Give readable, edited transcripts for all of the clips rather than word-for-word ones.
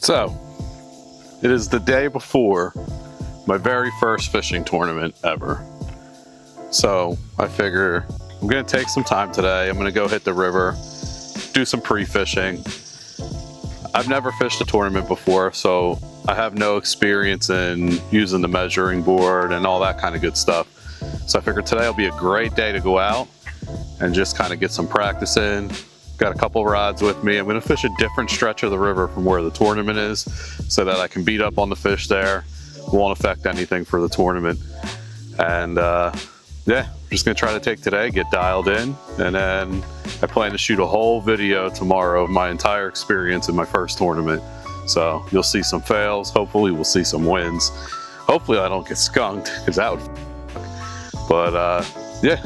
So, it is the day before my very first fishing tournament ever. So, I figure I'm gonna take some time today. I'm gonna go hit the river, do some pre-fishing. I've never fished a tournament before, so I have no experience in using the measuring board and all that kind of good stuff. So I figured today will be a great day to go out and just kind of get some practice in. Got a couple rods with me. I'm gonna fish a different stretch of the river from where the tournament is so that I can beat up on the fish there. Won't affect anything for the tournament. And yeah, I'm just gonna try to take today, get dialed in, and then I plan to shoot a whole video tomorrow of my entire experience in my first tournament. So you'll see some fails, hopefully we'll see some wins. Hopefully I don't get skunked, because that would but yeah,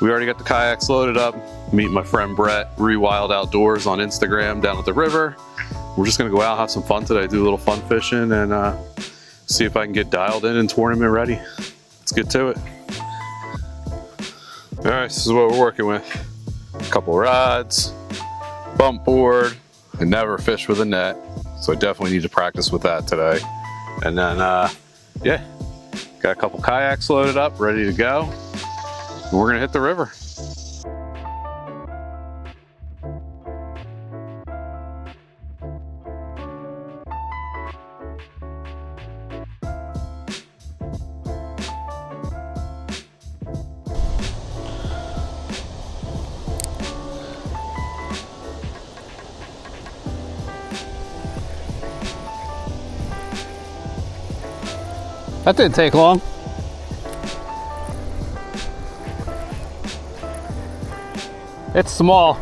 we already got the kayaks loaded up. Meet my friend Brett, Rewild Outdoors on Instagram down at the river. We're just gonna go out, have some fun today, do a little fun fishing, and see if I can get dialed in and tournament ready. Let's get to it. All right, this is what we're working with. A couple rods, bump board. I never fished with a net, so I definitely need to practice with that today. And then, yeah, got a couple kayaks loaded up, ready to go. And we're gonna hit the river. That didn't take long. It's small.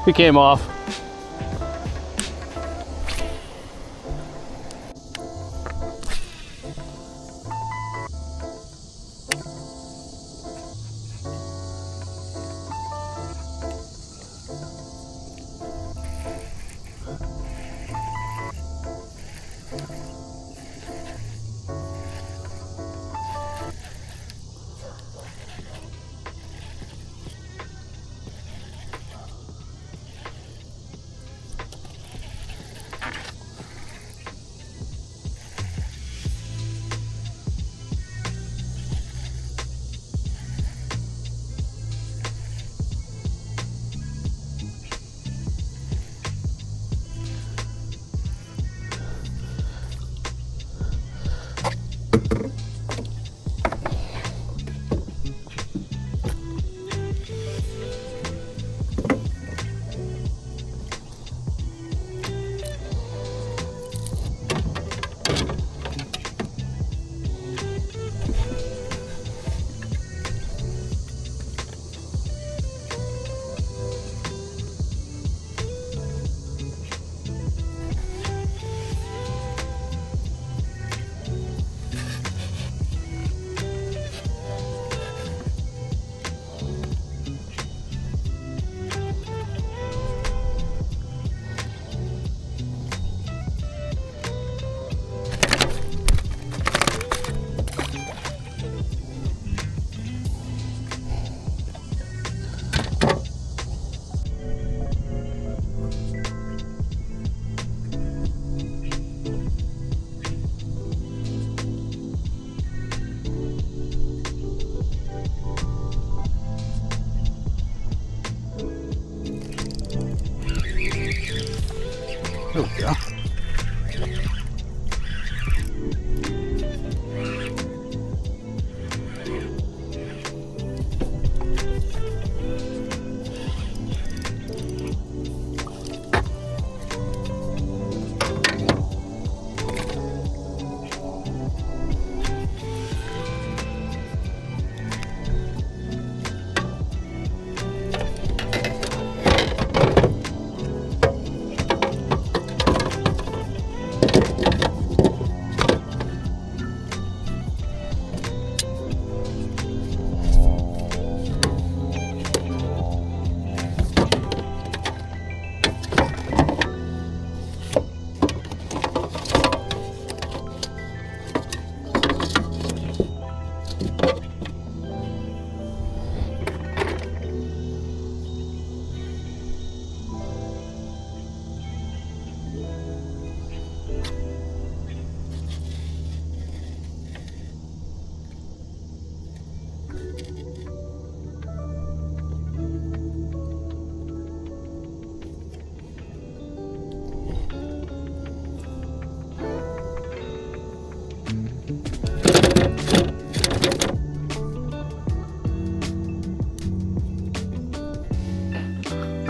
He came off. There we go.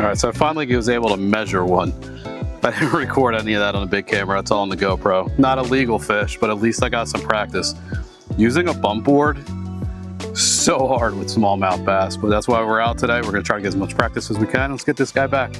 All right, so I finally was able to measure one. I didn't record any of that on the big camera. It's all on the GoPro. Not a legal fish, but at least I got some practice. Using a bump board, so hard with smallmouth bass, but that's why we're out today. We're gonna try to get as much practice as we can. Let's get this guy back.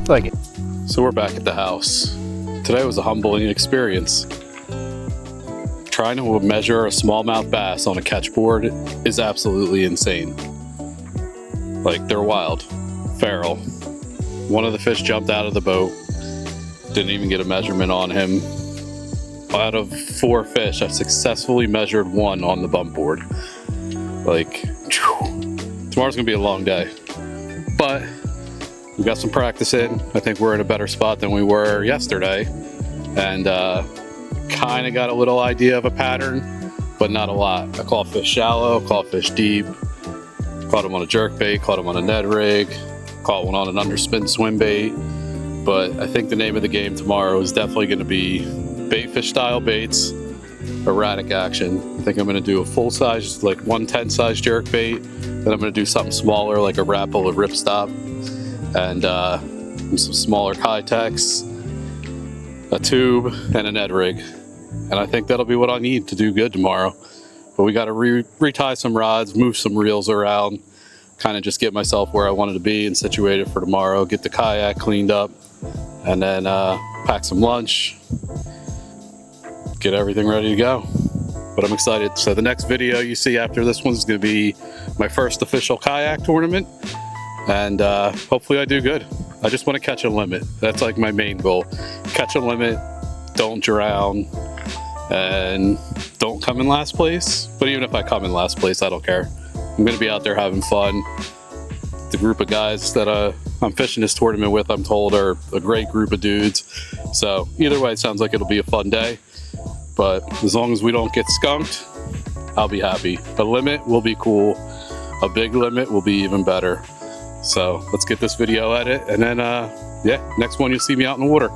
Like it. So we're back at the house. Today was a humbling experience. Trying to measure a smallmouth bass on a catch board is absolutely insane. Like, they're wild, feral. One of the fish jumped out of the boat, didn't even get a measurement on him. Out of 4 fish, I successfully measured one on the bump board. Like, tomorrow's gonna be a long day. But we got some practice in. I think we're in a better spot than we were yesterday. And kind of got a little idea of a pattern, but not a lot. I caught fish shallow, caught fish deep, caught them on a jerk bait, caught them on a Ned rig, caught one on an underspin swim bait. But I think the name of the game tomorrow is definitely going to be bait fish style baits, erratic action. I think I'm going to do a full size, like 110 size jerk bait. Then I'm going to do something smaller, like a Rapple or Ripstop, and some smaller Kitex, a tube, and a Ned rig. And I think that'll be what I need to do good tomorrow. But we got to retie some rods, move some reels around, kind of just get myself where I wanted to be and situated for tomorrow, get the kayak cleaned up, and then pack some lunch, get everything ready to go. But I'm excited. So the next video you see after this one is going to be my first official kayak tournament. And hopefully I do good. I just want to catch a limit. That's like my main goal. Catch a limit, don't drown, and don't come in last place. But even if I come in last place, I don't care. I'm going to be out there having fun. The group of guys that I'm fishing this tournament with, I'm told, are a great group of dudes. So either way, it sounds like it'll be a fun day. But as long as we don't get skunked, I'll be happy. A limit will be cool. A big limit will be even better. So let's get this video at it, and then yeah, next one you'll see me out in the water.